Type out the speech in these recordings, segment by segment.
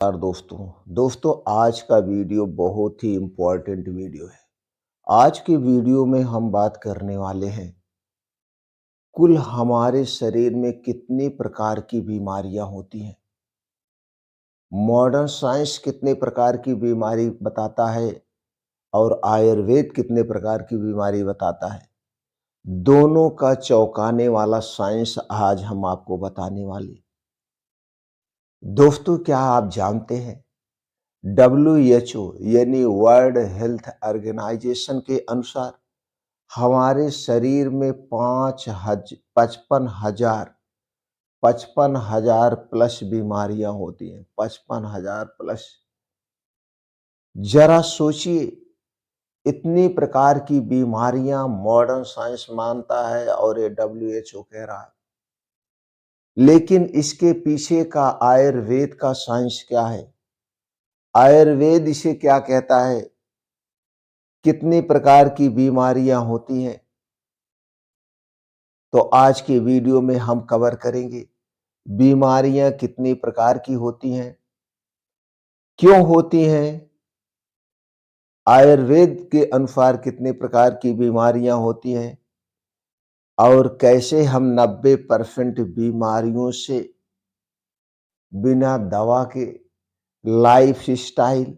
यार दोस्तों आज का वीडियो बहुत ही इम्पोर्टेंट वीडियो है। आज के वीडियो में हम बात करने वाले हैं कुल हमारे शरीर में कितनी प्रकार की बीमारियां होती हैं। मॉडर्न साइंस कितने प्रकार की बीमारी बताता है और आयुर्वेद कितने प्रकार की बीमारी बताता है। दोनों का चौंकाने वाला साइंस आज हम आपको बताने वाले। दोस्तों, क्या आप जानते हैं WHO यानी वर्ल्ड हेल्थ ऑर्गेनाइजेशन के अनुसार हमारे शरीर में 55,000 प्लस बीमारियां होती हैं। 55,000 प्लस। जरा सोचिए, इतनी प्रकार की बीमारियां मॉडर्न साइंस मानता है और ये WHO कह रहा है। लेकिन इसके पीछे का आयुर्वेद का साइंस क्या है? आयुर्वेद इसे क्या कहता है? कितनी प्रकार की बीमारियां होती हैं? तो आज के वीडियो में हम कवर करेंगे बीमारियां कितनी प्रकार की होती हैं, क्यों होती हैं, आयुर्वेद के अनुसार कितने प्रकार की बीमारियां होती हैं और कैसे हम 90% बीमारियों से बिना दवा के लाइफ स्टाइल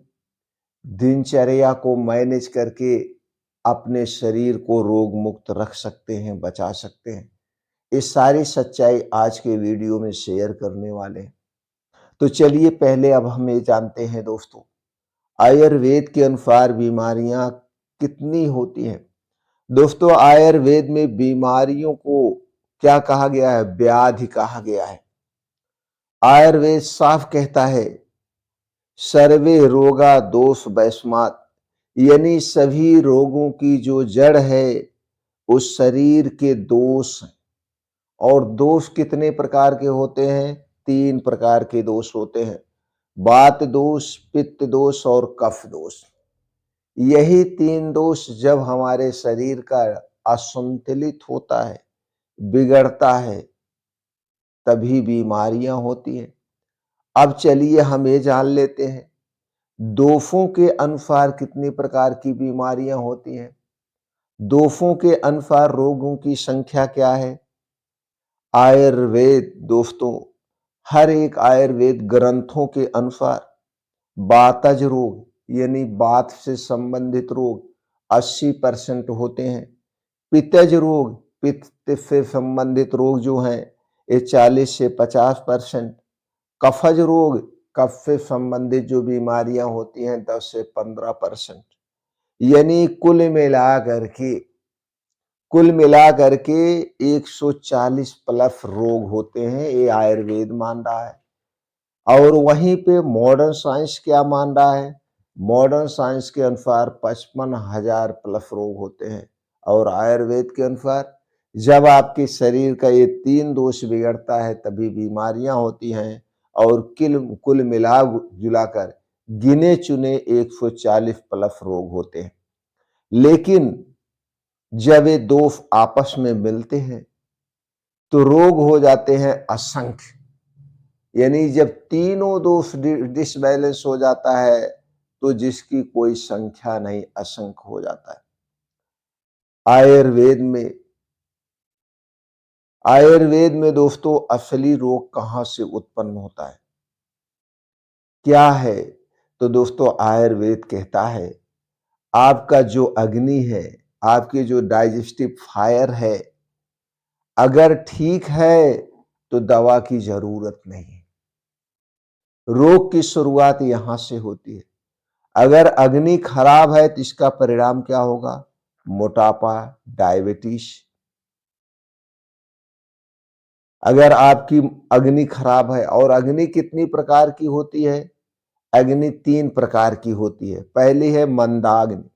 दिनचर्या को मैनेज करके अपने शरीर को रोग मुक्त रख सकते हैं, बचा सकते हैं। ये सारी सच्चाई आज के वीडियो में शेयर करने वाले हैं। तो चलिए पहले अब हम ये जानते हैं दोस्तों, आयुर्वेद के अनुसार बीमारियां कितनी होती हैं। दोस्तों, आयुर्वेद में बीमारियों को क्या कहा गया है? व्याधि कहा गया है। आयुर्वेद साफ कहता है सर्वे रोगा दोष वैस्मात्, यानी सभी रोगों की जो जड़ है उस शरीर के दोष हैं। और दोष कितने प्रकार के होते हैं? 3 प्रकार के दोष होते हैं, वात दोष, पित्त दोष और कफ दोष। यही 3 दोष जब हमारे शरीर का असंतुलित होता है, बिगड़ता है, तभी बीमारियां होती हैं। अब चलिए हम ये जान लेते हैं दोषों के अनुसार कितनी प्रकार की बीमारियां होती हैं। दोषों के अनुसार रोगों की संख्या क्या है? आयुर्वेद दोस्तों, हर एक आयुर्वेद ग्रंथों के अनुसार वातज रोग यानी वात से संबंधित रोग 80% होते हैं। पित्तज रोग, पित्त से संबंधित रोग जो हैं ये 40 से 50%। कफज रोग, कफ से संबंधित जो बीमारियां होती हैं 10 से 15%। यानी कुल मिला करके 140 प्लस रोग होते हैं, ये आयुर्वेद मान रहा है। और वहीं पे मॉडर्न साइंस क्या मान रहा है? मॉडर्न साइंस के अनुसार 55,000 प्लस रोग होते हैं। और आयुर्वेद के अनुसार जब आपके शरीर का ये 3 दोष बिगड़ता है तभी बीमारियां होती हैं। और कुल मिला जुलाकर गिने चुने 140 प्लस रोग होते हैं। लेकिन जब ये दोष आपस में मिलते हैं तो रोग हो जाते हैं असंख्य। यानी जब तीनों दोष डिसबैलेंस हो जाता है तो जिसकी कोई संख्या नहीं, असंख्य हो जाता है। आयुर्वेद में दोस्तों असली रोग कहां से उत्पन्न होता है, क्या है? तो दोस्तों आयुर्वेद कहता है आपका जो अग्नि है, आपके जो डाइजेस्टिव फायर है, अगर ठीक है तो दवा की जरूरत नहीं। रोग की शुरुआत यहां से होती है। अगर अग्नि खराब है तो इसका परिणाम क्या होगा? मोटापा, डायबिटीज। अगर आपकी अग्नि खराब है, और अग्नि कितनी प्रकार की होती है? अग्नि 3 प्रकार की होती है। पहली है मंदाग्नि।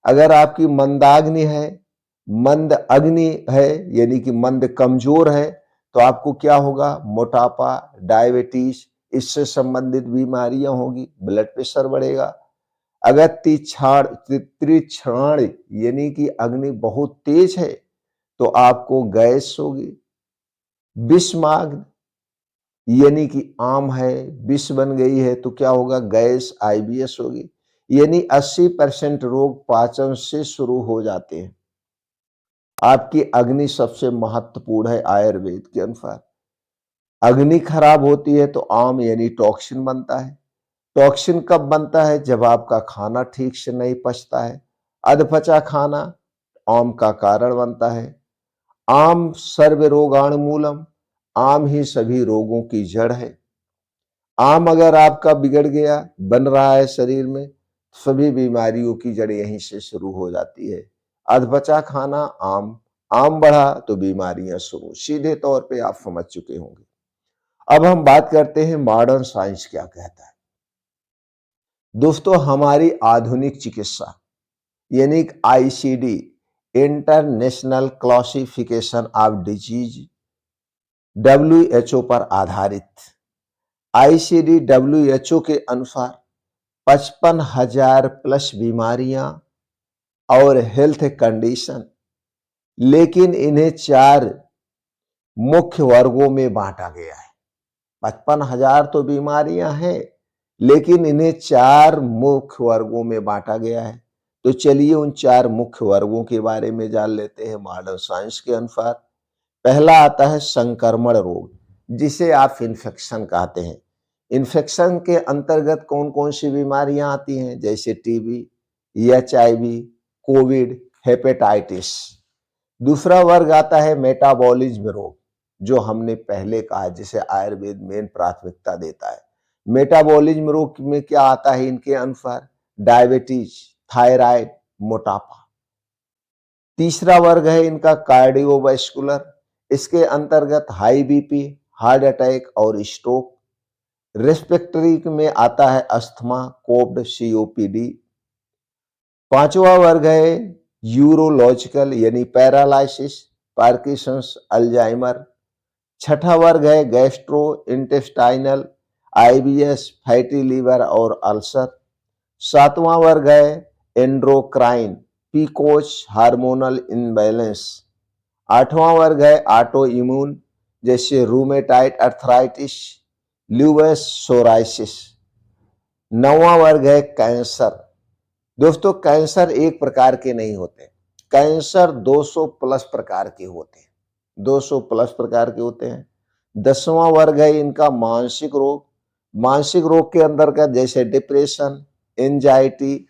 अगर आपकी मंदाग्नि है, मंद अग्नि है, यानी कि मंद कमजोर है, तो आपको क्या होगा? मोटापा, डायबिटीज, इससे संबंधित बीमारियां होगी, ब्लड प्रेशर बढ़ेगा। अगर तीक्ष्ण यानी कि अग्नि बहुत तेज है तो आपको गैस होगी। विषमाग्नि यानी कि आम है, विष बन गई है तो क्या होगा? गैस, आईबीएस होगी। यानी 80% रोग पाचन से शुरू हो जाते हैं। आपकी अग्नि सबसे महत्वपूर्ण है आयुर्वेद के अनुसार। अग्नि खराब होती है तो आम यानी टॉक्सिन बनता है। टॉक्सिन कब बनता है? जब आपका खाना ठीक से नहीं पचता है। अधपचा खाना आम का कारण बनता है। आम सर्व रोगाणुमूलम, आम ही सभी रोगों की जड़ है। आम अगर आपका बिगड़ गया, बन रहा है शरीर में, सभी बीमारियों की जड़ यहीं से शुरू हो जाती है। अधपचा खाना आम, आम बढ़ा तो बीमारियां शुरू। सीधे तौर पे आप समझ चुके होंगे। अब हम बात करते हैं मॉडर्न साइंस क्या कहता है। दोस्तों, हमारी आधुनिक चिकित्सा यानी ICD, international classification of disease, WHO पर आधारित। आईसीडी डब्ल्यूएचओ के अनुसार 55,000 प्लस बीमारियां और हेल्थ कंडीशन, लेकिन इन्हें 4 मुख्य वर्गों में बांटा गया है। 55,000 तो बीमारियां हैं, लेकिन इन्हें 4 मुख्य वर्गों में बांटा गया है। तो चलिए उन 4 मुख्य वर्गों के बारे में जान लेते हैं मॉडर्न साइंस के अनुसार। पहला आता है संक्रमण रोग, जिसे आप इन्फेक्शन कहते हैं। इन्फेक्शन के अंतर्गत कौन कौन सी बीमारियां आती हैं? जैसे टीबी, एचआईवी, कोविड, हेपेटाइटिस। दूसरा वर्ग आता है मेटाबॉलिज्म रोग, जो हमने पहले कहा, जिसे आयुर्वेद मेन प्राथमिकता देता है। मेटाबॉलिज्म रोग में क्या आता है इनके अनुसार? डायबिटीज, थायराइड, मोटापा। तीसरा वर्ग है इनका कार्डियोवास्कुलर, इसके अंतर्गत हाई बीपी, हार्ट अटैक और स्ट्रोक। रेस्पिरेटरी में आता है अस्थमा, कोविड, सीओपीडी। पांचवा वर्ग है यूरोलॉजिकल यानी पैरालिसिस, पार्किंसंस, अल्जाइमर। छठा वर्ग है gastrointestinal, IBS, fatty liver और अल्सर। सातवां वर्ग है एंड्रोक्राइन, पीकोच, हार्मोनल इनबैलेंस। आठवां वर्ग है ऑटो इम्यून, जैसे रूमेटाइड अर्थराइटिस, ल्यूवस सोराइसिस। नौवां वर्ग है कैंसर। दोस्तों, कैंसर एक प्रकार के नहीं होते, कैंसर 200 प्लस प्रकार के होते हैं। 200 प्लस प्रकार के होते हैं। 10वां वर्ग है इनका मानसिक रोग। मानसिक रोग के अंतर्गत जैसे डिप्रेशन, एंजाइटी,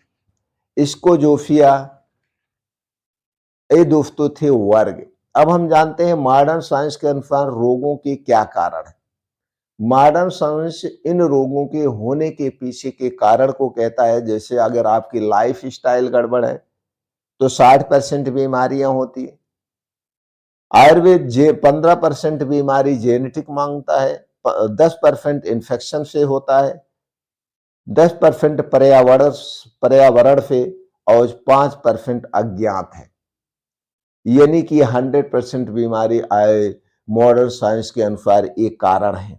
स्किज़ोफ्रेनिया। ये दोस्तों थे वर्ग। अब हम जानते हैं मॉडर्न साइंस के अनुसार रोगों के क्या कारण है। मॉडर्न साइंस इन रोगों के होने के पीछे के कारण को कहता है। जैसे अगर आपकी लाइफ स्टाइल गड़बड़ है तो 60% बीमारियां होती है। आयुर्वेद 15% बीमारी जेनेटिक मांगता है, 10% इन्फेक्शन से होता है, 10% पर्यावरण से और 5% अज्ञात है। यानी कि 100% बीमारी आए मॉडर्न साइंस के अनुसार एक कारण है।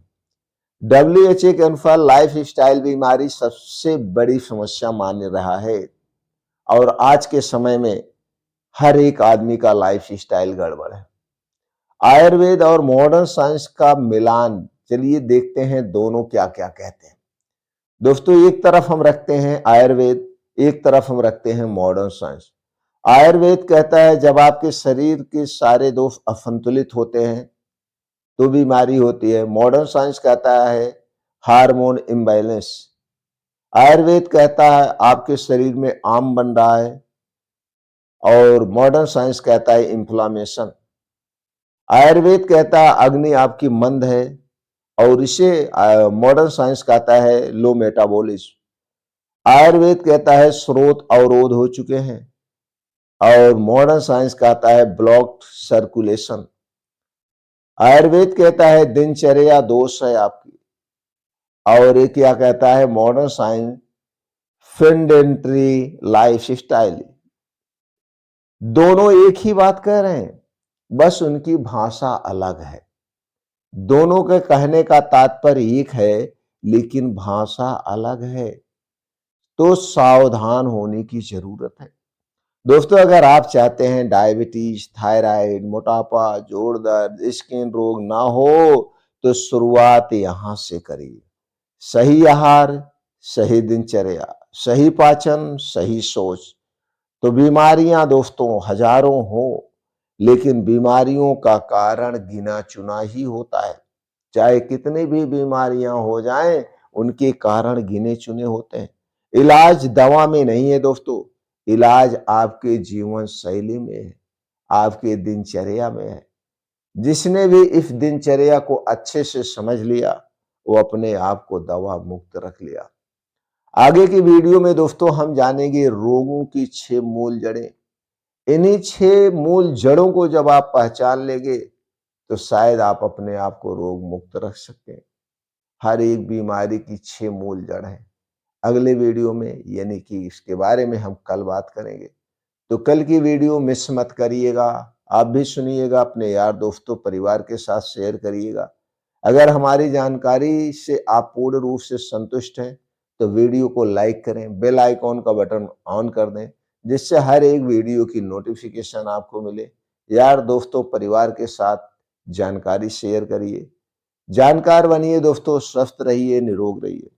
डब्ल्यूएचओ के अनुसार लाइफ स्टाइल बीमारी सबसे बड़ी समस्या मान्य रहा है, और आज के समय में हर एक आदमी का लाइफ स्टाइल गड़बड़ है। आयुर्वेद और मॉडर्न साइंस का मिलान, चलिए देखते हैं दोनों क्या क्या कहते हैं। दोस्तों, एक तरफ हम रखते हैं आयुर्वेद, एक तरफ हम रखते हैं मॉडर्न साइंस। आयुर्वेद कहता है जब आपके शरीर के सारे दोष असंतुलित होते हैं तो बीमारी होती है। मॉडर्न साइंस कहता है हार्मोन इम्बैलेंस। आयुर्वेद कहता है आपके शरीर में आम बन रहा है, और मॉडर्न साइंस कहता है इन्फ्लामेशन। आयुर्वेद कहता है अग्नि आपकी मंद है, और इसे मॉडर्न साइंस कहता है लो मेटाबॉलिज्म। आयुर्वेद कहता है स्रोत अवरोध हो चुके हैं, और मॉडर्न साइंस कहता है ब्लॉक्ड सर्कुलेशन। आयुर्वेद कहता है दिनचर्या दोष है आपकी, और ये क्या कहता है modern science? Sedentary life style. दोनों एक ही बात कह रहे हैं, बस उनकी भाषा अलग है। दोनों के कहने का तात्पर्य एक है, लेकिन भाषा अलग है। तो सावधान होने की जरूरत है। दोस्तों, अगर आप चाहते हैं डायबिटीज, थायराइड, मोटापा, जोड़ दर्द, स्किन रोग ना हो, तो शुरुआत यहाँ से करिए। सही आहार, सही दिनचर्या, सही पाचन, सही सोच, तो बीमारियां दोस्तों हजारों हो, लेकिन बीमारियों का कारण गिना-चुना ही होता है। चाहे कितनी भी बीमारियां हो जाएं, उनके कारण गिने-चुने होते हैं। इलाज दवा में नहीं है दोस्तों, इलाज आपके जीवन शैली में है, आपके दिनचर्या में है। जिसने भी इस दिनचर्या को अच्छे से समझ लिया, वो अपने आप को दवा मुक्त रख लिया। आगे की वीडियो में दोस्तों हम जानेंगे रोगों की 6 मूल जड़ें। इन्हीं 6 मूल जड़ों को जब आप पहचान लेंगे, तो शायद आप अपने आप को रोग मुक्त रख सकते हैं। हर एक बीमारी की 6 मूल जड़ हैं। अगले वीडियो में यानी कि इसके बारे में हम कल बात करेंगे। तो कल की वीडियो मिस मत करिएगा। आप भी सुनिएगा, अपने यार दोस्तों परिवार के साथ शेयर करिएगा। अगर हमारी जानकारी से आप पूर्ण रूप से संतुष्ट हैं, तो वीडियो को लाइक करें, बेल आइकॉन का बटन ऑन कर दें, जिससे हर एक वीडियो की नोटिफिकेशन आपको मिले। यार दोस्तों परिवार के साथ जानकारी शेयर करिए। जानकार बनिए दोस्तों, स्वस्थ रहिए, निरोग रहिए।